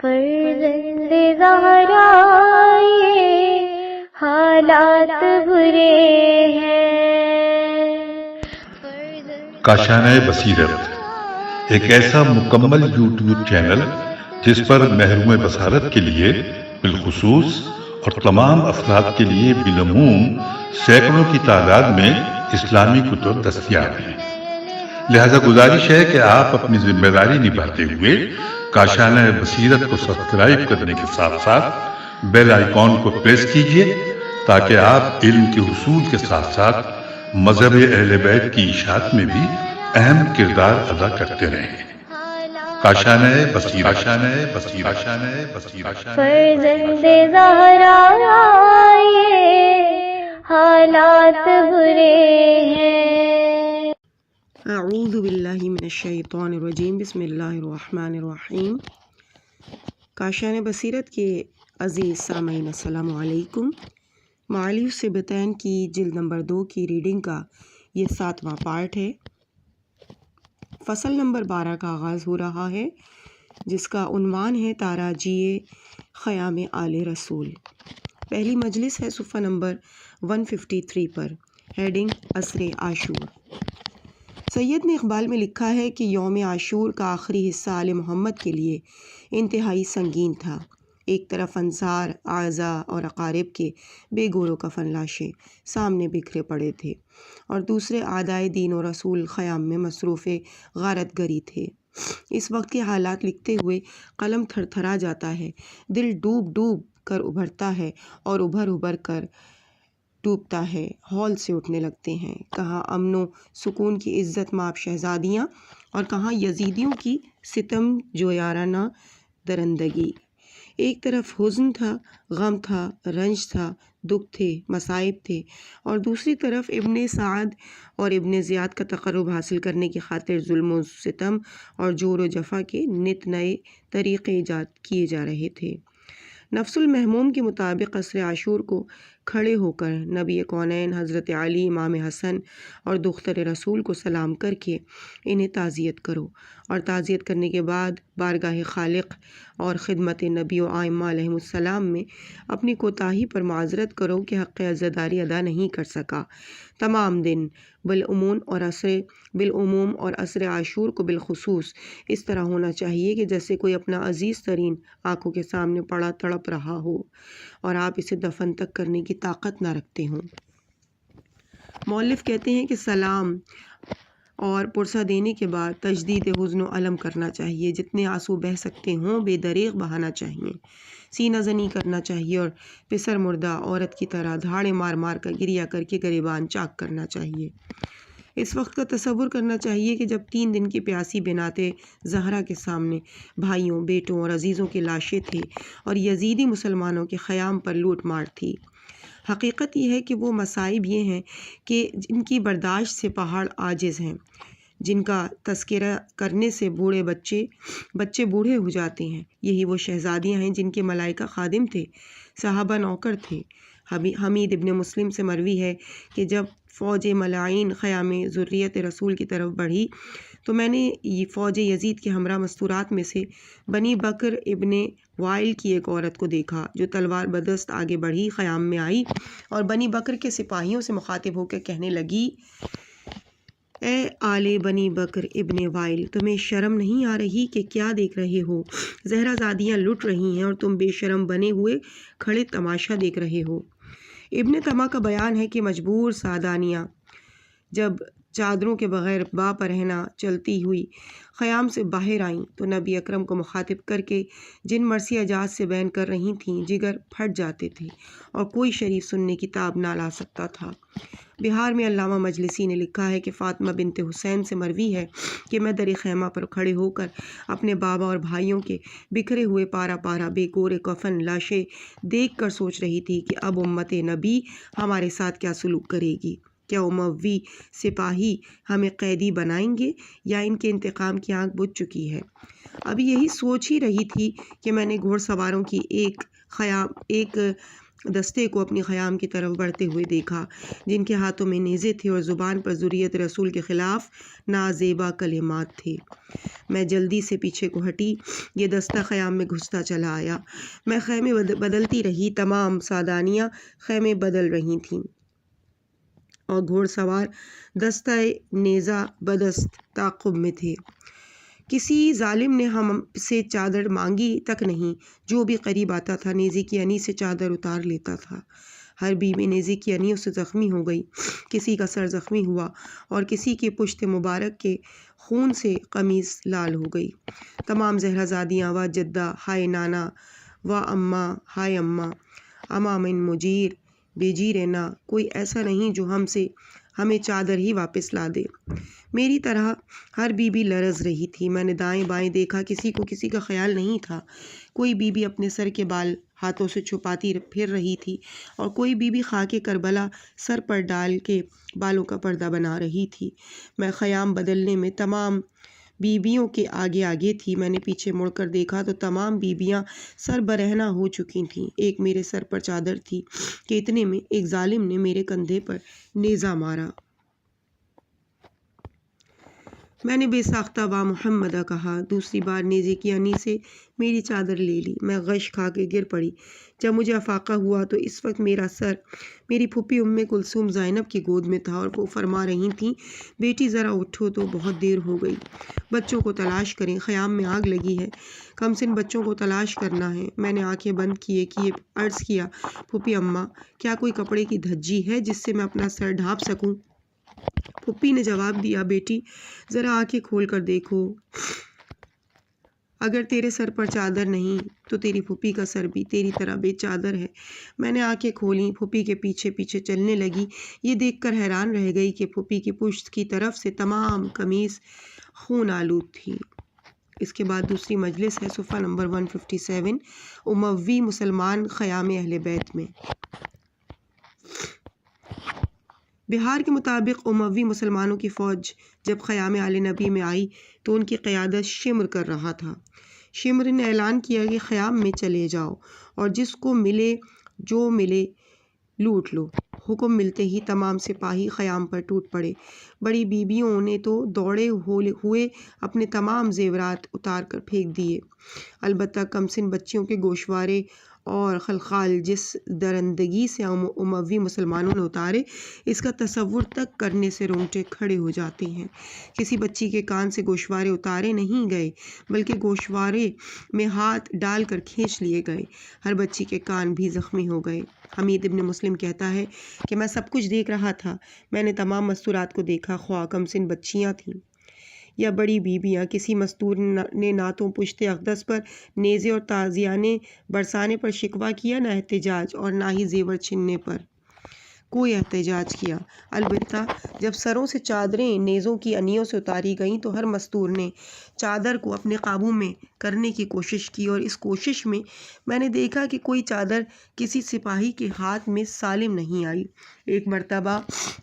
فرزند زہرا یہ حالات برے ہیں۔ کاشانۂ بصیرت ایک ایسا مکمل یوٹیوب چینل جس پر محروم بصارت کے لیے بالخصوص اور تمام افراد کے لیے بالعموم سینکڑوں کی تعداد میں اسلامی کتب دستیاب ہیں۔ لہذا گزارش ہے کہ آپ اپنی ذمہ داری نبھاتے ہوئے کاشانۂ بصیرت کو سبسکرائب کرنے کے ساتھ ساتھ بیل آئیکن کو پریس کیجیے تاکہ آپ علم کے حصول کے ساتھ ساتھ مذہب اہل بیت کی اشاعت میں بھی اہم کردار ادا کرتے رہیں۔ کاشانۂ بصیرت، کاشانۂ بصیرت، کاشانۂ بصیرت۔ فرزند زہرا یہ حالات برے ہیں۔ اعوذ باللہ من الشیطان الرجیم، بسم اللہ الرحمن الرحیم۔ کاشانۂ بصیرت کے عزیز سامعین السلام علیکم۔ معالی الصبتین کی جلد نمبر 2 کی ریڈنگ کا یہ 7واں پارٹ ہے۔ فصل نمبر 12 کا آغاز ہو رہا ہے، جس کا عنوان ہے تاراجی خیام آل رسول۔ پہلی مجلس ہے صفحہ نمبر 153 پر، ہیڈنگ عصر عاشور۔ سید نے اقبال میں لکھا ہے کہ یوم عاشور کا آخری حصہ آل محمد کے لیے انتہائی سنگین تھا۔ ایک طرف انصار، اعزاء اور اقارب کے بے گور و کفن لاشیں سامنے بکھرے پڑے تھے، اور دوسرے اعدائے دین و رسول خیام میں مصروف غارت گری تھے۔ اس وقت کے حالات لکھتے ہوئے قلم تھر تھرا جاتا ہے، دل ڈوب ڈوب کر ابھرتا ہے اور ابھر ابھر کر ڈوبتا ہے، ہول سے اٹھنے لگتے ہیں۔ کہاں امن و سکون کی عزت مآب شہزادیاں اور کہاں یزیدیوں کی ستم جویارانہ درندگی۔ ایک طرف حزن تھا، غم تھا، رنج تھا، دکھ تھے، مصائب تھے، اور دوسری طرف ابن سعد اور ابن زیاد کا تقرب حاصل کرنے کی خاطر ظلم و ستم اور جور و جفا کے نت نئے طریقے ایجاد کیے جا رہے تھے۔ نفس المحموم کے مطابق عصر عاشور کو کھڑے ہو کر نبی کونین حضرت علی امام حسن اور دختر رسول کو سلام کر کے انہیں تعزیت کرو، اور تعزیت کرنے کے بعد بارگاہ خالق اور خدمت نبی و ائمہ علیہم السلام میں اپنی کوتاہی پر معذرت کرو کہ حق عزاداری ادا نہیں کر سکا۔ تمام دن بالعموم اور عصر عاشور کو بالخصوص اس طرح ہونا چاہیے کہ جیسے کوئی اپنا عزیز ترین آنکھوں کے سامنے پڑا تڑپ رہا ہو اور آپ اسے دفن تک کرنے کی طاقت نہ رکھتے ہوں۔ مؤلف کہتے ہیں کہ سلام اور پرسہ دینے کے بعد تجدید حزن و علم کرنا چاہیے، جتنے آنسو بہہ سکتے ہوں بے دریغ بہانا چاہیے، سینہ زنی کرنا چاہیے، اور پسر مردہ عورت کی طرح دھاڑے مار مار کر گریا کر کے گریبان چاک کرنا چاہیے۔ اس وقت کا تصور کرنا چاہیے کہ جب 3 دن کی پیاسی بنات زہرا کے سامنے بھائیوں، بیٹوں اور عزیزوں کی لاشیں تھے اور یزیدی مسلمانوں کے خیام پر لوٹ مار تھی۔ حقیقت یہ ہے کہ وہ مصائب یہ ہیں کہ جن کی برداشت سے پہاڑ عاجز ہیں، جن کا تذکرہ کرنے سے بچے بوڑھے ہو جاتے ہیں۔ یہی وہ شہزادیاں ہیں جن کے ملائکہ خادم تھے، صحابہ نوکر تھے۔ حمید ابن مسلم سے مروی ہے کہ جب فوج ملاعین خیام ذریت رسول کی طرف بڑھی تو میں نے یہ فوج یزید کے ہمراہ مستورات میں سے بنی بکر ابن وائل کی ایک عورت کو دیکھا جو تلوار بدست آگے بڑھی، خیام میں آئی اور بنی بکر کے سپاہیوں سے مخاطب ہو کر کہنے لگی، اے آل بنی بکر ابن وائل، تمہیں شرم نہیں آ رہی کہ کیا دیکھ رہے ہو؟ زہرا زادیاں لٹ رہی ہیں اور تم بے شرم بنے ہوئے کھڑے تماشا دیکھ رہے ہو۔ ابن تما کا بیان ہے کہ مجبور سعدانیہ جب چادروں کے بغیر با پرہنہ چلتی ہوئی خیام سے باہر آئیں تو نبی اکرم کو مخاطب کر کے جن مرثیہ جات سے بیان کر رہی تھیں جگر پھٹ جاتے تھے اور کوئی شریف سننے کی تاب نہ لا سکتا تھا۔ بہار میں علامہ مجلسی نے لکھا ہے کہ فاطمہ بنت حسین سے مروی ہے کہ میں در خیمہ پر کھڑے ہو کر اپنے بابا اور بھائیوں کے بکھرے ہوئے پارا پارا بے گور کفن لاشیں دیکھ کر سوچ رہی تھی کہ اب امت نبی ہمارے ساتھ کیا سلوک کرے گی۔ کیا اموی سپاہی ہمیں قیدی بنائیں گے یا ان کے انتقام کی آنکھ بجھ چکی ہے؟ ابھی یہی سوچ ہی رہی تھی کہ میں نے گھوڑ سواروں کی ایک دستے کو اپنی خیام کی طرف بڑھتے ہوئے دیکھا، جن کے ہاتھوں میں نیزے تھے اور زبان پر ذریت رسول کے خلاف نازیبا کلمات تھے۔ میں جلدی سے پیچھے کو ہٹی، یہ دستہ خیام میں گھستا چلا آیا۔ میں خیمے بدلتی رہی، تمام سادانیاں خیمے بدل رہی تھیں اور گھوڑ سوار دستہ نیزہ بدست تعاقب میں تھے۔ کسی ظالم نے ہم سے چادر مانگی تک نہیں، جو بھی قریب آتا تھا نیزے کی انی سے چادر اتار لیتا تھا۔ ہر بیوی نیزے کی انیوں سے زخمی ہو گئی، کسی کا سر زخمی ہوا اور کسی کی پشت مبارک کے خون سے قمیص لال ہو گئی۔ تمام زہرہ زادیاں و جدہ ہائے نانا و اماں ہائے اماں، اما من مجیر بجیرنا، کوئی ایسا نہیں جو ہمیں چادر ہی واپس لا دے۔ میری طرح ہر بیوی لرز رہی تھی۔ میں نے دائیں بائیں دیکھا، کسی کو کسی کا خیال نہیں تھا۔ کوئی بیوی اپنے سر کے بال ہاتھوں سے چھپاتی پھر رہی تھی اور کوئی بیوی خاک کربلا سر پر ڈال کے بالوں کا پردہ بنا رہی تھی۔ میں خیام بدلنے میں تمام بیویوں کے آگے آگے تھی۔ میں نے پیچھے مڑ کر دیکھا تو تمام بیویاں سر برہنہ ہو چکی تھیں۔ ایک میرے سر پر چادر تھی کہ اتنے میں ایک ظالم نے میرے کندھے پر نیزہ مارا۔ میں نے بے ساختہ وا محمدہ کہا، دوسری بار نیزے کی انی سے میری چادر لے لی۔ میں غش کھا کے گر پڑی۔ جب مجھے افاقہ ہوا تو اس وقت میرا سر میری پھوپھی ام کلثوم زینب کی گود میں تھا اور وہ فرما رہی تھیں، بیٹی ذرا اٹھو تو بہت دیر ہو گئی، بچوں کو تلاش کریں، خیام میں آگ لگی ہے، کم سن بچوں کو تلاش کرنا ہے۔ میں نے آنکھیں بند کیے عرض کیا، پھوپھی اماں، کیا کوئی کپڑے کی دھجی ہے جس سے میں اپنا سر ڈھانپ سکوں؟ پھوپھی نے جواب دیا، بیٹی ذرا آنکھیں کھول کر دیکھو، اگر تیرے سر پر چادر نہیں تو تیری پھوپھی کا سر بھی تیری طرح بے چادر ہے۔ میں نے آنکھیں کھولیں، پھوپھی کے پیچھے پیچھے چلنے لگی۔ یہ دیکھ کر حیران رہ گئی کہ پھوپھی کی پشت کی طرف سے تمام قمیص خون آلود تھی۔ اس کے بعد دوسری مجلس ہے، صفحہ نمبر 157، اموی مسلمان خیام اہل بیت میں۔ بہار کے مطابق اموی مسلمانوں کی فوج جب خیام آل نبی میں آئی تو ان کی قیادت شمر کر رہا تھا۔ شمر نے اعلان کیا کہ خیام میں چلے جاؤ اور جس کو ملے جو ملے لوٹ لو۔ حکم ملتے ہی تمام سپاہی خیام پر ٹوٹ پڑے۔ بڑی بیویوں نے تو دوڑے ہوئے اپنے تمام زیورات اتار کر پھینک دیے، البتہ کمسن بچیوں کے گوشوارے اور خلخال جس درندگی سے اموی مسلمانوں نے اتارے، اس کا تصور تک کرنے سے رونگٹے کھڑے ہو جاتے ہیں۔ کسی بچی کے کان سے گوشوارے اتارے نہیں گئے بلکہ گوشوارے میں ہاتھ ڈال کر کھینچ لیے گئے۔ ہر بچی کے کان بھی زخمی ہو گئے۔ حمید ابن مسلم کہتا ہے کہ میں سب کچھ دیکھ رہا تھا، میں نے تمام مستورات کو دیکھا، خواہ کمسن بچیاں تھیں یا بڑی بیویاں۔ کسی مستور نے نہ تو پشت اقدس پر نیزے اور تازیانے برسانے پر شکوہ کیا، نہ احتجاج، اور نہ ہی زیور چھیننے پر کوئی احتجاج کیا۔ البتہ جب سروں سے چادریں نیزوں کی انیوں سے اتاری گئیں تو ہر مستور نے چادر کو اپنے قابو میں کرنے کی کوشش کی، اور اس کوشش میں میں نے دیکھا کہ کوئی چادر کسی سپاہی کے ہاتھ میں سالم نہیں آئی۔ ایک مرتبہ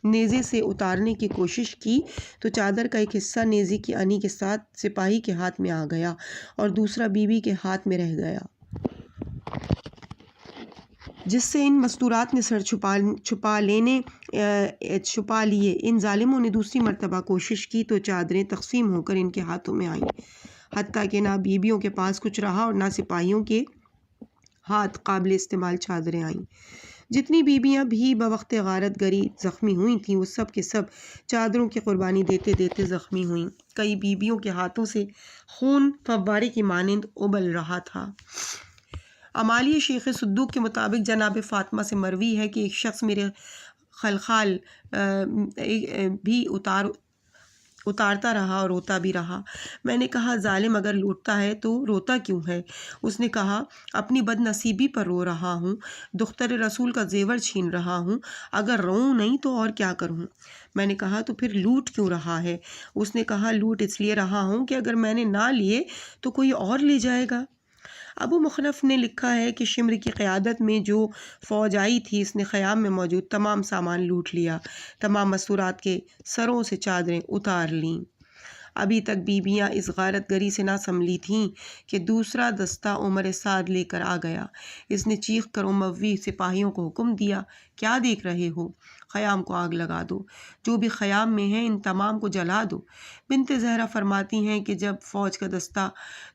نیزے سے اتارنے کی کوشش کی تو چادر کا ایک حصہ نیزے کی انی کے ساتھ سپاہی کے ہاتھ میں آ گیا اور دوسرا بیوی کے ہاتھ میں رہ گیا، جس سے ان مستورات نے سر چھپا لیے۔ ان ظالموں نے دوسری مرتبہ کوشش کی تو چادریں تقسیم ہو کر ان کے ہاتھوں میں آئیں، حتیٰ کہ نہ بیویوں کے پاس کچھ رہا اور نہ سپاہیوں کے ہاتھ قابل استعمال چادریں آئیں۔ جتنی بیویاں بھی بوقت غارت گری زخمی ہوئی تھیں وہ سب کے سب چادروں کی قربانی دیتے دیتے زخمی ہوئیں۔ کئی بیویوں کے ہاتھوں سے خون فوارے کی مانند ابل رہا تھا۔ امالی شیخ صدوق کے مطابق جناب فاطمہ سے مروی ہے کہ ایک شخص میرے خلخال بھی اتارتا رہا اور روتا بھی رہا۔ میں نے کہا، ظالم اگر لوٹتا ہے تو روتا کیوں ہے؟ اس نے کہا، اپنی بد نصیبی پر رو رہا ہوں، دختر رسول کا زیور چھین رہا ہوں، اگر روؤں نہیں تو اور کیا کروں؟ میں نے کہا، تو پھر لوٹ کیوں رہا ہے؟ اس نے کہا، لوٹ اس لیے رہا ہوں کہ اگر میں نے نہ لیے تو کوئی اور لے جائے گا۔ ابو مخنف نے لکھا ہے کہ شمر کی قیادت میں جو فوج آئی تھی اس نے خیام میں موجود تمام سامان لوٹ لیا، تمام مستورات کے سروں سے چادریں اتار لیں۔ ابھی تک بیویاں اس غارت گری سے نہ سنبھلی تھیں کہ دوسرا دستہ عمر سعد لے کر آ گیا۔ اس نے چیخ کر اموی سپاہیوں کو حکم دیا، کیا دیکھ رہے ہو؟ خیام کو آگ لگا دو، جو بھی خیام میں ہیں ان تمام کو جلا دو۔ بنت زہرا فرماتی ہیں کہ جب فوج کا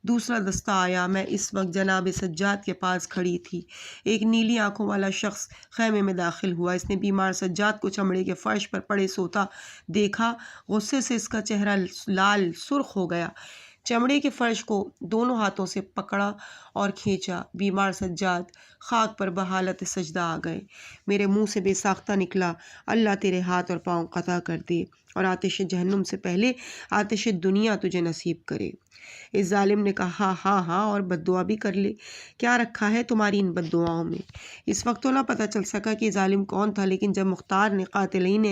دوسرا دستہ آیا، میں اس وقت جناب سجاد کے پاس کھڑی تھی۔ ایک نیلی آنکھوں والا شخص خیمے میں داخل ہوا۔ اس نے بیمار سجاد کو چمڑے کے فرش پر پڑے سوتا دیکھا۔ غصے سے اس کا چہرہ لال سرخ ہو گیا۔ چمڑے کے فرش کو دونوں ہاتھوں سے پکڑا اور کھینچا۔ بیمار سجاد خاک پر بحالت سجدہ آ گئے۔ میرے منہ سے بے ساختہ نکلا، اللہ تیرے ہاتھ اور پاؤں قطع کر دے اور آتش جہنم سے پہلے آتش دنیا تجھے نصیب کرے۔ اس ظالم نے کہا، ہاں ہاں، اور بد دعا بھی کر لے، کیا رکھا ہے تمہاری ان بد دعاؤں میں؟ اس وقت تو نہ پتہ چل سکا کہ ظالم کون تھا، لیکن جب مختار نے قاتلین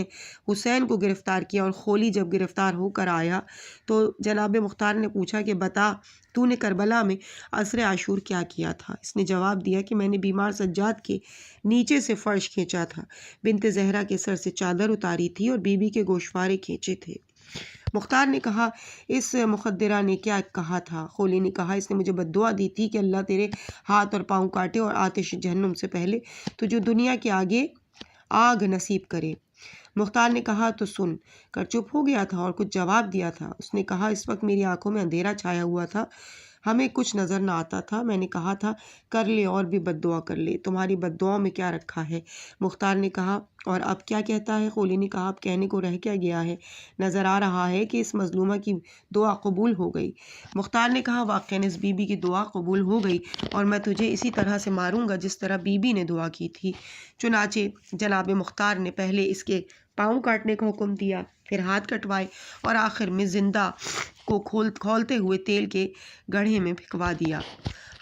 حسین کو گرفتار کیا اور خولی جب گرفتار ہو کر آیا تو جناب مختار نے پوچھا کہ بتا، تو نے کربلا میں عصر عاشور کیا کیا تھا؟ اس نے جواب دیا کہ میں نے بیمار سجاد کے نیچے سے فرش کھینچا تھا، بنت زہرا کے سر سے چادر اتاری تھی اور بی بی کے گوشوارے کھینچے تھے۔ مختار نے کہا، اس مخدرہ نے کیا کہا تھا؟ خولی نے کہا، اس نے مجھے بد دعا دی تھی کہ اللہ تیرے ہاتھ اور پاؤں کاٹے اور آتش جہنم سے پہلے تو جو دنیا کے آگے آگ نصیب کرے۔ مختار نے کہا، تو سن کر چپ ہو گیا تھا اور کچھ جواب دیا تھا؟ اس نے کہا، اس وقت میری آنکھوں میں اندھیرا چھایا ہوا تھا، ہمیں کچھ نظر نہ آتا تھا، میں نے کہا تھا کر لے اور بھی بد دعا کر لے، تمہاری بد دعاؤں میں کیا رکھا ہے؟ مختار نے کہا، اور اب کیا کہتا ہے؟ خولی نے کہا، اب کہنے کو رہ کیا گیا ہے، نظر آ رہا ہے کہ اس مظلومہ کی دعا قبول ہو گئی۔ مختار نے کہا، واقعاً اس بی بی کی دعا قبول ہو گئی اور میں تجھے اسی طرح سے ماروں گا جس طرح بی بی نے دعا کی تھی۔ چنانچہ جناب مختار نے پہلے اس کے پاؤں کاٹنے کا حکم دیا، پھر ہاتھ کٹوائے اور آخر میں زندہ کو کھولتے ہوئے تیل کے گڑھے میں پھینکوا دیا۔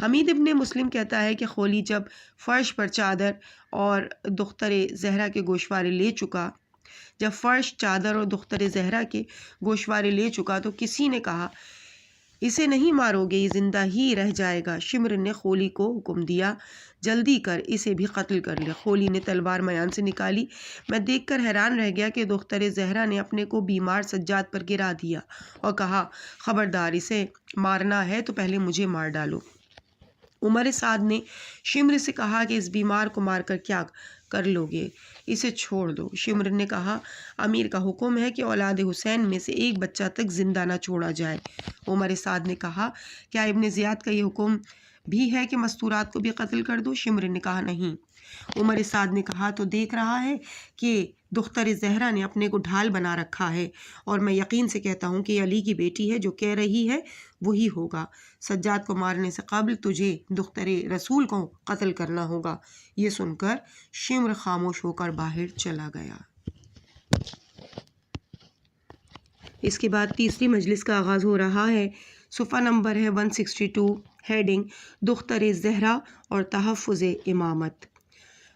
حمید ابن مسلم کہتا ہے کہ خولی جب فرش پر چادر اور دختر زہرا کے گوشوارے لے چکا تو کسی نے کہا، اسے نہیں مارو گے، یہ زندہ ہی رہ جائے گا۔ شمر نے خولی کو حکم دیا، جلدی کر اسے بھی قتل کر لے۔ خولی نے تلوار میان سے نکالی۔ میں دیکھ کر حیران رہ گیا کہ دختر زہرا نے اپنے کو بیمار سجاد پر گرا دیا اور کہا، خبردار، اسے مارنا ہے تو پہلے مجھے مار ڈالو۔ عمر سعد نے شمر سے کہا کہ اس بیمار کو مار کر کیا کر لو گے، اسے چھوڑ دو۔ شمر نے کہا، امیر کا حکم ہے کہ اولاد حسین میں سے ایک بچہ تک زندہ نہ چھوڑا جائے۔ عمر سعد نے کہا، کیا ابن زیاد کا یہ حکم بھی ہے کہ مستورات کو بھی قتل کر دو؟ شمر نے کہا، نہیں۔ عمر سعد نے کہا، تو دیکھ رہا ہے کہ دختر زہرا نے اپنے کو ڈھال بنا رکھا ہے اور میں یقین سے کہتا ہوں کہ یہ علی کی بیٹی ہے، جو کہہ رہی ہے وہی ہوگا۔ سجاد کو مارنے سے قبل تجھے دختر رسول کو قتل کرنا ہوگا۔ یہ سن کر شمر خاموش ہو کر باہر چلا گیا۔ اس کے بعد تیسری مجلس کا آغاز ہو رہا ہے۔ صفحہ نمبر ہے 162، ہیڈنگ دختر زہرا اور تحفظ امامت۔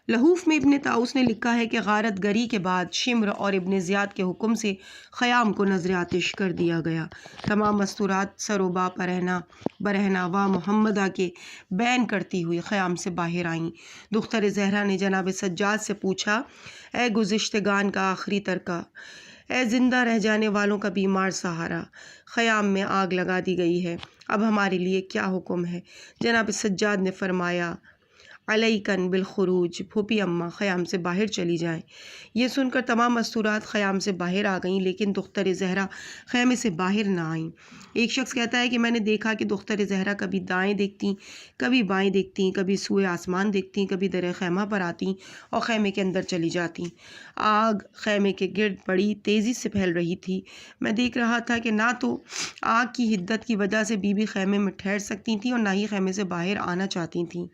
لحوف میں ابن طاؤس نے لکھا ہے کہ غارت گری کے بعد شمر اور ابن زیاد کے حکم سے خیام کو نذر آتش کر دیا گیا۔ تمام مستورات سر و با برہنہ و محمدہ کے بین کرتی ہوئی خیام سے باہر آئیں۔ دختر زہرا نے جناب سجاد سے پوچھا، اے گزشتگان کا آخری ترکہ، اے زندہ رہ جانے والوں کا بیمار سہارا، خیام میں آگ لگا دی گئی ہے، اب ہمارے لیے کیا حکم ہے؟ جناب سجاد نے فرمایا، علیکن بالخروج، پھوپھی اماں خیام سے باہر چلی جائیں۔ یہ سن کر تمام مستورات خیام سے باہر آ گئیں، لیکن دختر زہرا خیمے سے باہر نہ آئیں۔ ایک شخص کہتا ہے کہ میں نے دیکھا کہ دختر زہرا کبھی دائیں دیکھتیں، کبھی بائیں دیکھتیں، کبھی سوئے آسمان دیکھتیں، کبھی در خیمہ پر آتیں اور خیمے کے اندر چلی جاتیں۔ آگ خیمے کے گرد بڑی تیزی سے پھیل رہی تھی۔ میں دیکھ رہا تھا کہ نہ تو آگ کی حدت کی وجہ سے بی بی خیمے میں ٹھہر سکتی تھیں اور نہ ہی خیمے سے باہر آنا چاہتی تھیں۔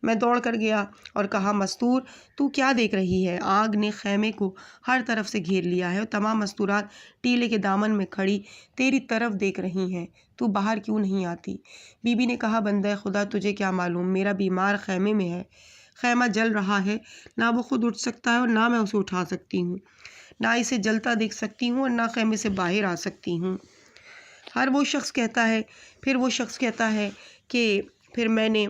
میں دوڑ کر گیا اور کہا، مستور، تو کیا دیکھ رہی ہے؟ آگ نے خیمے کو ہر طرف سے گھیر لیا ہے اور تمام مستورات ٹیلے کے دامن میں کھڑی تیری طرف دیکھ رہی ہیں، تو باہر کیوں نہیں آتی؟ بی بی نے کہا، بندہ خدا، تجھے کیا معلوم، میرا بیمار خیمے میں ہے، خیمہ جل رہا ہے، نہ وہ خود اٹھ سکتا ہے اور نہ میں اسے اٹھا سکتی ہوں، نہ اسے جلتا دیکھ سکتی ہوں اور نہ خیمے سے باہر آ سکتی ہوں۔ پھر وہ شخص کہتا ہے کہ پھر میں نے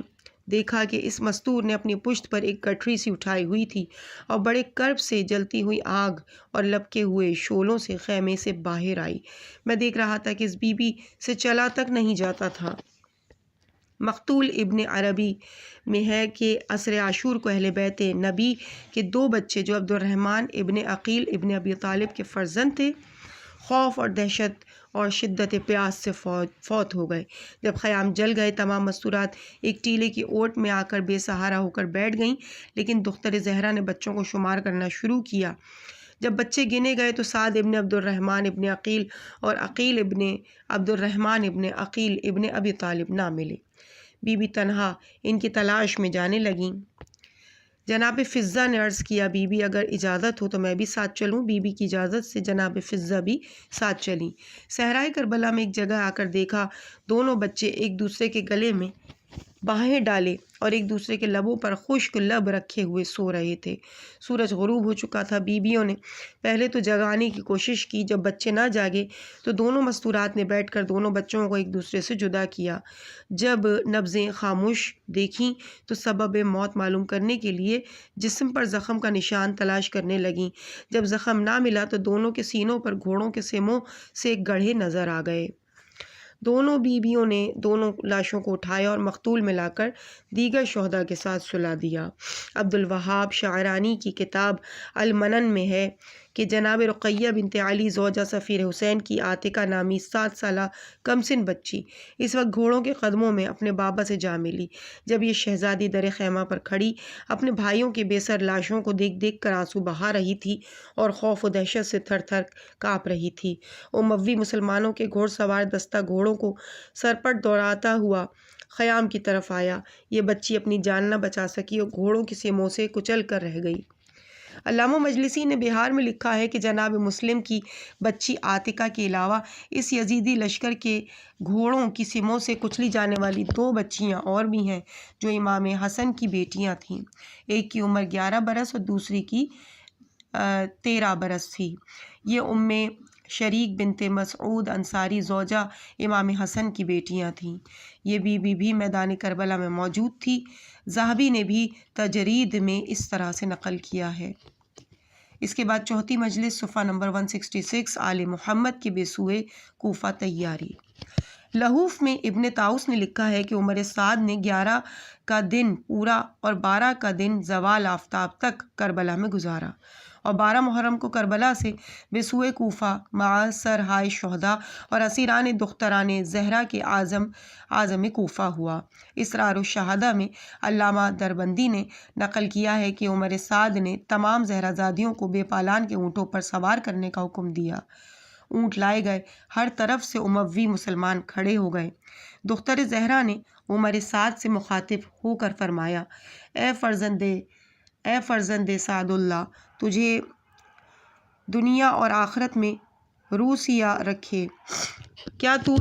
دیکھا کہ اس مستور نے اپنی پشت پر ایک گٹھری سی اٹھائی ہوئی تھی اور بڑے کرب سے جلتی ہوئی آگ اور لپکے ہوئے شعلوں سے خیمے سے باہر آئی۔ میں دیکھ رہا تھا کہ اس بی بی سے چلا تک نہیں جاتا تھا۔ مقتول ابن عربی میں ہے کہ عصر عاشور کو اہل بیت نبی کے 2 بچے جو عبد الرحمن ابن عقیل ابن ابی طالب کے فرزند تھے، خوف اور دہشت اور شدت پیاس سے فوت ہو گئے۔ جب خیام جل گئے تمام مستورات ایک ٹیلے کی اوٹ میں آ کر بے سہارا ہو کر بیٹھ گئیں، لیکن دختر زہرا نے بچوں کو شمار کرنا شروع کیا۔ جب بچے گنے گئے تو سعد ابن عبد الرحمن ابن عقیل اور عقیل ابن عبد الرحمن ابن عقیل ابن ابی طالب نہ ملے۔ بی بی تنہا ان کی تلاش میں جانے لگیں۔ جناب فضہ نے عرض کیا، بی بی اگر اجازت ہو تو میں بھی ساتھ چلوں۔ بی بی کی اجازت سے جناب فضہ بھی ساتھ چلیں۔ صحرائے کربلا میں ایک جگہ آ کر دیکھا دونوں بچے ایک دوسرے کے گلے میں باہیں ڈالے اور ایک دوسرے کے لبوں پر خشک لب رکھے ہوئے سو رہے تھے۔ سورج غروب ہو چکا تھا۔ بیویوں نے پہلے تو جگانے کی کوشش کی۔ جب بچے نہ جاگے تو دونوں مستورات نے بیٹھ کر دونوں بچوں کو ایک دوسرے سے جدا کیا۔ جب نبضیں خاموش دیکھیں تو سبب موت معلوم کرنے کے لیے جسم پر زخم کا نشان تلاش کرنے لگیں۔ جب زخم نہ ملا تو دونوں کے سینوں پر گھوڑوں کے سموں سے گڑھے نظر آ گئے۔ دونوں بیویوں نے دونوں لاشوں کو اٹھایا اور مقتول میں لا کر دیگر شہداء کے ساتھ سلا دیا۔ عبد الوہاب شاعرانی کی کتاب المنن میں ہے کہ جناب رقیہ بنت علی زوجہ سفیر حسین کی عاتقہ نامی 7 سالہ کمسن بچی اس وقت گھوڑوں کے قدموں میں اپنے بابا سے جا ملی جب یہ شہزادی در خیمہ پر کھڑی اپنے بھائیوں کی بے سر لاشوں کو دیکھ دیکھ کر آنسو بہا رہی تھی اور خوف و دہشت سے تھر تھر کانپ رہی تھی۔ اموی مسلمانوں کے گھوڑ سوار دستہ گھوڑوں کو سرپٹ دوڑاتا ہوا خیام کی طرف آیا۔ یہ بچی اپنی جان نہ بچا سکی اور گھوڑوں کی سموں سے کچل کر رہ گئی۔ علامہ مجلسی نے بہار میں لکھا ہے کہ جناب مسلم کی بچی عاتقہ کے علاوہ اس یزیدی لشکر کے گھوڑوں کی سموں سے کچلی جانے والی 2 بچیاں اور بھی ہیں جو امام حسن کی بیٹیاں تھیں۔ ایک کی عمر 11 برس اور دوسری کی 13 برس تھی۔ یہ ام شریک بنت مسعود انصاری زوجہ امام حسن کی بیٹیاں تھیں۔ یہ بی بی بھی میدان کربلا میں موجود تھی۔ ذہبی نے بھی تجرید میں اس طرح سے نقل کیا ہے۔ اس کے بعد چوتھی مجلس صفحہ نمبر 166 آل محمد کے بے سوئے کوفہ تیاری۔ لہوف میں ابن طاؤس نے لکھا ہے کہ عمر سعد نے 11 کا دن پورا اور 12 کا دن زوال آفتاب تک کربلا میں گزارا اور 12 محرم کو کربلا سے بے سوئے کوفہ مع سرہائے شہداء اور اسیران دختران زہرا کے اعظم کوفہ ہوا۔ اسرار الشہادہ میں علامہ دربندی نے نقل کیا ہے کہ عمر سعد نے تمام زہرا زادیوں کو بے پالان کے اونٹوں پر سوار کرنے کا حکم دیا۔ اونٹ لائے گئے، ہر طرف سے اموی مسلمان کھڑے ہو گئے۔ دختر زہرا نے عمر سعد سے مخاطب ہو کر فرمایا، اے فرزند سعد اللہ، تجھے دنیا اور آخرت میں روسیا رکھے، کیا تو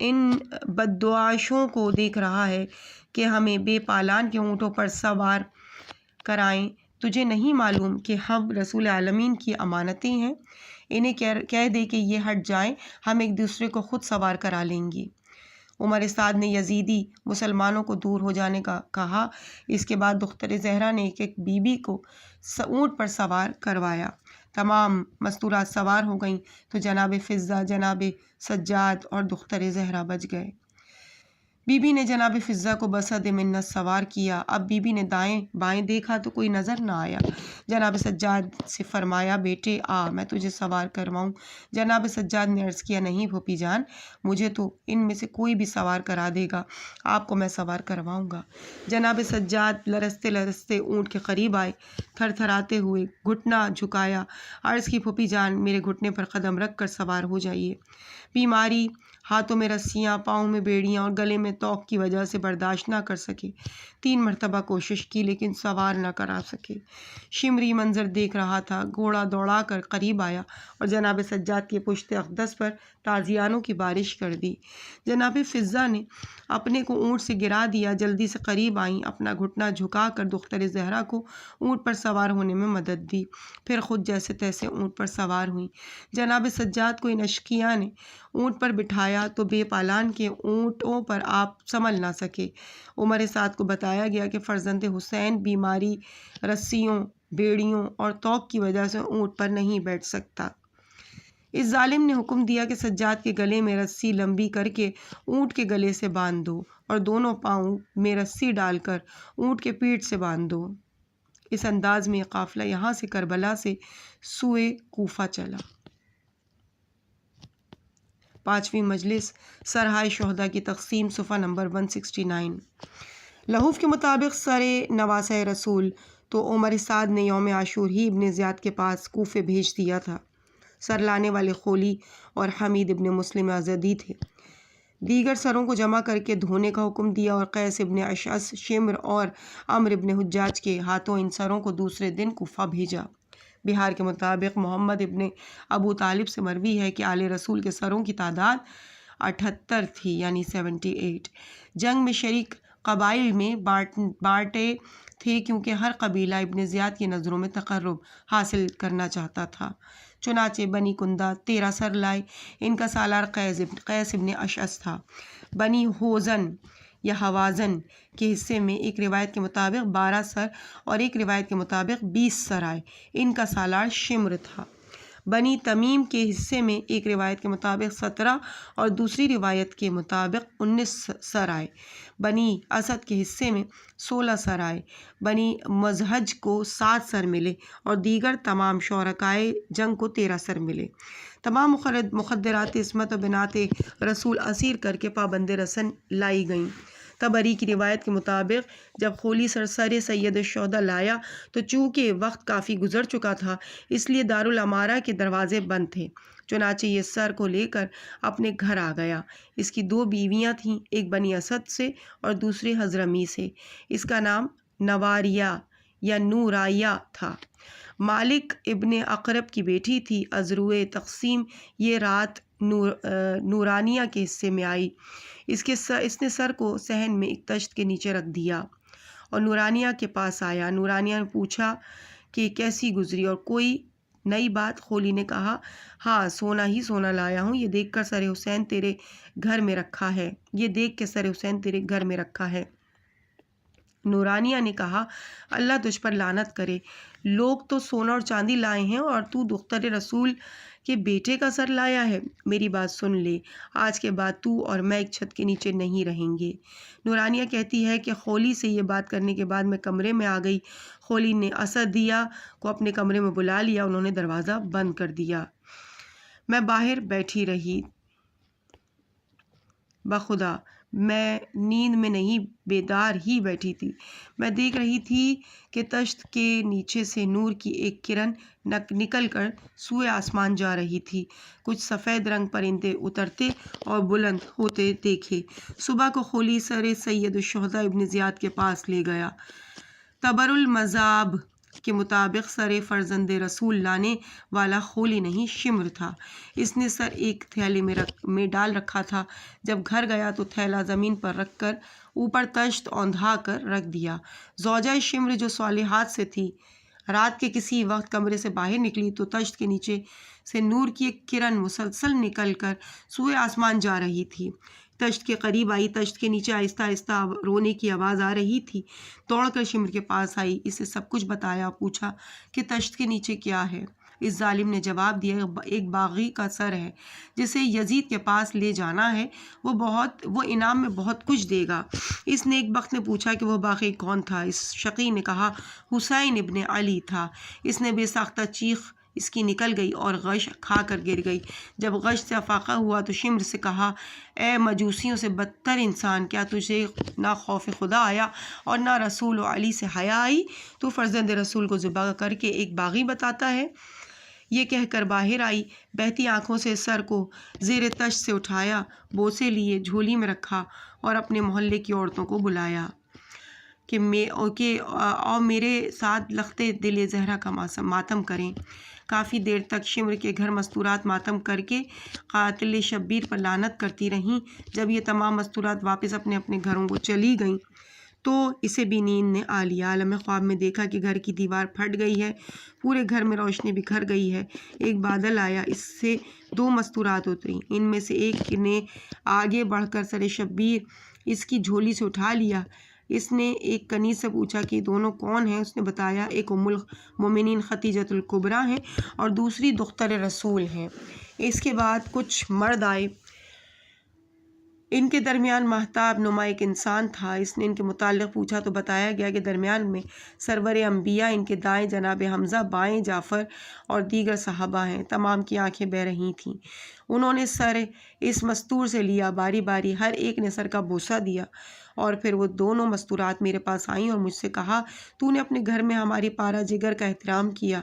ان بددعاشوں کو دیکھ رہا ہے کہ ہمیں بے پالان کے اونٹوں پر سوار کرائیں؟ تجھے نہیں معلوم کہ ہم رسول عالمین کی امانتیں ہیں؟ انہیں کہہ دے کہ یہ ہٹ جائیں، ہم ایک دوسرے کو خود سوار کرا لیں گے۔ عمر سعد نے یزیدی مسلمانوں کو دور ہو جانے کا کہا۔ اس کے بعد دختر زہرا نے ایک ایک بی بی کو اونٹ پر سوار کروایا۔ تمام مستورات سوار ہو گئیں تو جناب فضہ، جناب سجاد اور دختر زہرا بچ گئے۔ بی بی نے جناب فضہ کو بصد منت سوار کیا۔ اب بی بی نے دائیں بائیں دیکھا تو کوئی نظر نہ آیا۔ جناب سجاد سے فرمایا، بیٹے آ، میں تجھے سوار کرواؤں۔ جناب سجاد نے عرض کیا، نہیں پھوپھی جان، مجھے تو ان میں سے کوئی بھی سوار کرا دے گا، آپ کو میں سوار کرواؤں گا۔ جناب سجاد لرزتے لرزتے اونٹ کے قریب آئے، تھر تھراتے ہوئے گھٹنا جھکایا، عرض کی، پھوپھی جان، میرے گھٹنے پر قدم رکھ کر سوار ہو جائیے۔ بیماری، ہاتھوں میں رسیاں، پاؤں میں بیڑیاں اور گلے میں توق کی وجہ سے برداشت نہ کر سکے۔ 3 مرتبہ کوشش کی لیکن سوار نہ کرا سکے۔ شمری منظر دیکھ رہا تھا۔ گھوڑا دوڑا کر قریب آیا اور جناب سجاد کی پشت اقدس پر تازیانوں کی بارش کر دی۔ جناب فضہ نے اپنے کو اونٹ سے گرا دیا، جلدی سے قریب آئیں، اپنا گھٹنا جھکا کر دختر زہرا کو اونٹ پر سوار ہونے میں مدد دی، پھر خود جیسے تیسے اونٹ پر سوار ہوئیں۔ جناب سجاد کو ان اشقیاء نے اونٹ پر بٹھایا تو بے پالان کے اونٹوں پر آپ سنبھل نہ سکے۔ عمر سعد کو بتایا گیا کہ فرزند حسین بیماری، رسیوں، بیڑیوں اور توق کی وجہ سے اونٹ پر نہیں بیٹھ سکتا۔ اس ظالم نے حکم دیا کہ سجاد کے گلے میں رسی لمبی کر کے اونٹ کے گلے سے باندھ دو اور دونوں پاؤں میں رسی ڈال کر اونٹ کے پیٹھ سے باندھ دو۔ اس انداز میں یہ قافلہ یہاں سے کربلا سے سوئے کوفہ چلا۔ 5ویں مجلس سرہائے شہداء کی تقسیم، صفحہ نمبر 169۔ لحوف کے مطابق سر نواسہ رسول تو عمر سعد نے یوم عاشور ہی ابن زیاد کے پاس کوفے بھیج دیا تھا۔ سر لانے والے خولی اور حمید ابن مسلم ازدی تھے۔ دیگر سروں کو جمع کر کے دھونے کا حکم دیا اور قیس ابن اشعث، شمر اور عمر ابن حجاج کے ہاتھوں ان سروں کو دوسرے دن کوفہ بھیجا۔ بہار کے مطابق محمد ابن ابو طالب سے مروی ہے کہ آل رسول کے سروں کی تعداد 78 تھی، یعنی 78۔ جنگ میں شریک قبائل میں بانٹے تھے کیونکہ ہر قبیلہ ابن زیاد کی نظروں میں تقرب حاصل کرنا چاہتا تھا۔ چنانچہ بنی کندہ 13 سر لائے، ان کا سالار قیس ابن اشعث تھا۔ بنی ہوزن یا حوازن کے حصے میں ایک روایت کے مطابق 12 سر اور ایک روایت کے مطابق 20 سر آئے، ان کا سالار شمر تھا۔ بنی تمیم کے حصے میں ایک روایت کے مطابق 17 اور دوسری روایت کے مطابق 19 سر آئے۔ بنی اسد کے حصے میں 16 سر آئے۔ بنی مزہج کو 7 سر ملے اور دیگر تمام شرکائے جنگ کو 13 سر ملے۔ تمام مخدرات عصمت و بنات رسول اسیر کر کے پابند رسن لائی گئیں۔ طبری کی روایت کے مطابق جب خولی سر سید الشہداء لایا تو چونکہ وقت کافی گزر چکا تھا اس لیے دارالامارہ کے دروازے بند تھے، چنانچہ یہ سر کو لے کر اپنے گھر آ گیا۔ اس کی 2 بیویاں تھیں، ایک بنی اسد سے اور دوسری حضرمی سے۔ اس کا نام نواریہ یا نورایہ تھا۔ مالک ابن اقرب کی بیٹی تھی۔ ازروئے تقسیم یہ رات نورانیہ کے حصے میں آئی۔ اس نے سر کو صحن میں ایک تشت کے نیچے رکھ دیا اور نورانیہ کے پاس آیا۔ نورانیہ نے پوچھا کہ کیسی گزری اور کوئی نئی بات؟ خولی نے کہا ہاں، سونا ہی سونا لایا ہوں، یہ دیکھ کر سر حسین تیرے گھر میں رکھا ہے، یہ دیکھ کے سر حسین تیرے گھر میں رکھا ہے۔ نورانیہ نے کہا اللہ تجھ پر لعنت کرے، لوگ تو سونا اور چاندی لائے ہیں اور تو دختر رسول کے بیٹے کا سر لایا ہے۔ میری بات سن لے، آج کے بعد تو اور میں ایک چھت کے نیچے نہیں رہیں گے۔ نورانیہ کہتی ہے کہ خولی سے یہ بات کرنے کے بعد میں کمرے میں آ گئی۔ خولی نے اسدیہ کو اپنے کمرے میں بلا لیا، انہوں نے دروازہ بند کر دیا۔ میں باہر بیٹھی رہی، بخدا میں نیند میں نہیں بیدار ہی بیٹھی تھی۔ میں دیکھ رہی تھی کہ تشت کے نیچے سے نور کی ایک کرن نکل کر سوئے آسمان جا رہی تھی۔ کچھ سفید رنگ پرندے اترتے اور بلند ہوتے دیکھے۔ صبح کو خولی سر سید الشہداء ابن زیاد کے پاس لے گیا۔ تبر المذاب کے مطابق سر فرزند رسول لانے والا خولی نہیں شمر تھا۔ اس نے سر ایک تھیلے میں ڈال رکھا تھا۔ جب گھر گیا تو تھیلا زمین پر رکھ کر اوپر تشت اوندھا کر رکھ دیا۔ زوجہ شمر جو صالحات سے تھی، رات کے کسی وقت کمرے سے باہر نکلی تو تشت کے نیچے سے نور کی ایک کرن مسلسل نکل کر سوئے آسمان جا رہی تھی۔ تشت کے قریب آئی، تشت کے نیچے آہستہ آہستہ رونے کی آواز آ رہی تھی۔ دوڑ کر شمر کے پاس آئی، اسے سب کچھ بتایا، پوچھا کہ تشت کے نیچے کیا ہے۔ اس ظالم نے جواب دیا ایک باغی کا سر ہے جسے یزید کے پاس لے جانا ہے، وہ انعام میں بہت کچھ دے گا۔ اس نیک بخت نے پوچھا کہ وہ باغی کون تھا۔ اس شقی نے کہا حسین ابن علی تھا۔ اس نے بے ساختہ چیخ اس کی نکل گئی اور غش کھا کر گر گئی۔ جب غش سے افاقہ ہوا تو شمر سے کہا اے مجوسیوں سے بدتر انسان، کیا تجھے نہ خوف خدا آیا اور نہ رسول و علی سے حیا آئی؟ تو فرزند رسول کو ذبح کر کے ایک باغی بتاتا ہے۔ یہ کہہ کر باہر آئی، بہتی آنکھوں سے سر کو زیر تشت سے اٹھایا، بوسے لیے، جھولی میں رکھا اور اپنے محلے کی عورتوں کو بلایا کہ آؤ میرے ساتھ لخت دل زہرا کا ماتم کریں۔ کافی دیر تک شمر کے گھر مستورات ماتم کر کے قاتل شبیر پر لعنت کرتی رہیں۔ جب یہ تمام مستورات واپس اپنے اپنے گھروں کو چلی گئیں تو اسے بھی نیند نے آ لیا۔ عالم خواب میں دیکھا کہ گھر کی دیوار پھٹ گئی ہے، پورے گھر میں روشنی بکھر گئی ہے۔ ایک بادل آیا، اس سے 2 مستورات اتریں۔ ان میں سے ایک نے آگے بڑھ کر سر شبیر اس کی جھولی سے اٹھا لیا۔ اس نے ایک کنیز سے پوچھا کہ دونوں کون ہیں؟ اس نے بتایا ایک ام المومنین خدیجۃ الکبریٰ ہیں اور دوسری دختر رسول ہیں۔ اس کے بعد کچھ مرد آئے، ان کے درمیان مہتاب نما ایک انسان تھا۔ اس نے ان کے متعلق پوچھا تو بتایا گیا کہ درمیان میں سرور انبیاء، ان کے دائیں جناب حمزہ، بائیں جعفر اور دیگر صحابہ ہیں۔ تمام کی آنکھیں بہہ رہی تھیں۔ انہوں نے سر اس مستور سے لیا، باری باری ہر ایک نے سر کا بوسہ دیا، اور پھر وہ دونوں مستورات میرے پاس آئیں اور مجھ سے کہا، تو نے اپنے گھر میں ہماری پارا جگر کا احترام کیا،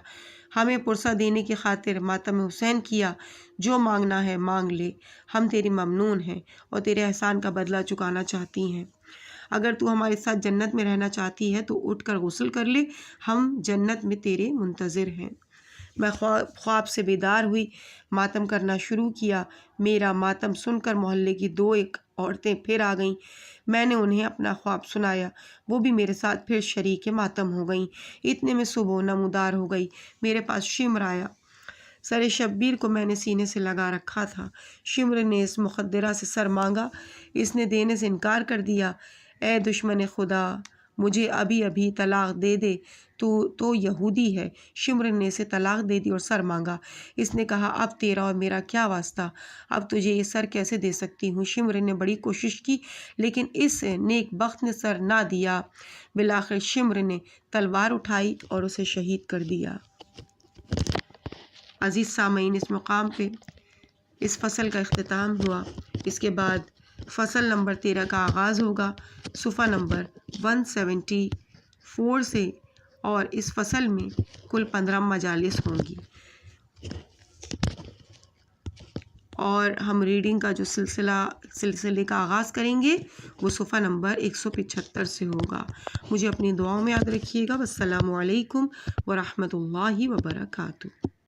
ہمیں پرسہ دینے کی خاطر ماتم حسین کیا، جو مانگنا ہے مانگ لے، ہم تیری ممنون ہیں اور تیرے احسان کا بدلہ چکانا چاہتی ہیں۔ اگر تو ہمارے ساتھ جنت میں رہنا چاہتی ہے تو اٹھ کر غسل کر لے، ہم جنت میں تیرے منتظر ہیں۔ میں خواب سے بیدار ہوئی، ماتم کرنا شروع کیا۔ میرا ماتم سن کر محلے کی 2 عورتیں پھر آ گئیں۔ میں نے انہیں اپنا خواب سنایا، وہ بھی میرے ساتھ پھر شریک ماتم ہو گئیں۔ اتنے میں صبح نمودار ہو گئی۔ میرے پاس شمر آیا۔ سر شبیر کو میں نے سینے سے لگا رکھا تھا۔ شمر نے اس مخدرہ سے سر مانگا، اس نے دینے سے انکار کر دیا۔ اے دشمن خدا، مجھے ابھی ابھی طلاق دے دے، تو یہودی ہے۔ شمر نے اسے طلاق دے دی اور سر مانگا۔ اس نے کہا، اب تیرا اور میرا کیا واسطہ، اب تجھے یہ سر کیسے دے سکتی ہوں؟ شمر نے بڑی کوشش کی لیکن اس نیک بخت نے سر نہ دیا۔ بالآخر شمر نے تلوار اٹھائی اور اسے شہید کر دیا۔ عزیز سامعین، اس مقام پہ اس فصل کا اختتام ہوا۔ اس کے بعد فصل نمبر 13 کا آغاز ہوگا، صفحہ نمبر 174 سے، اور اس فصل میں کل 15 مجالس ہوں گی، اور ہم ریڈنگ کا جو سلسلے کا آغاز کریں گے وہ صفحہ نمبر 175 سے ہوگا۔ مجھے اپنی دعاؤں میں یاد رکھیے گا۔ والسلام علیکم ورحمۃ اللہ وبرکاتہ۔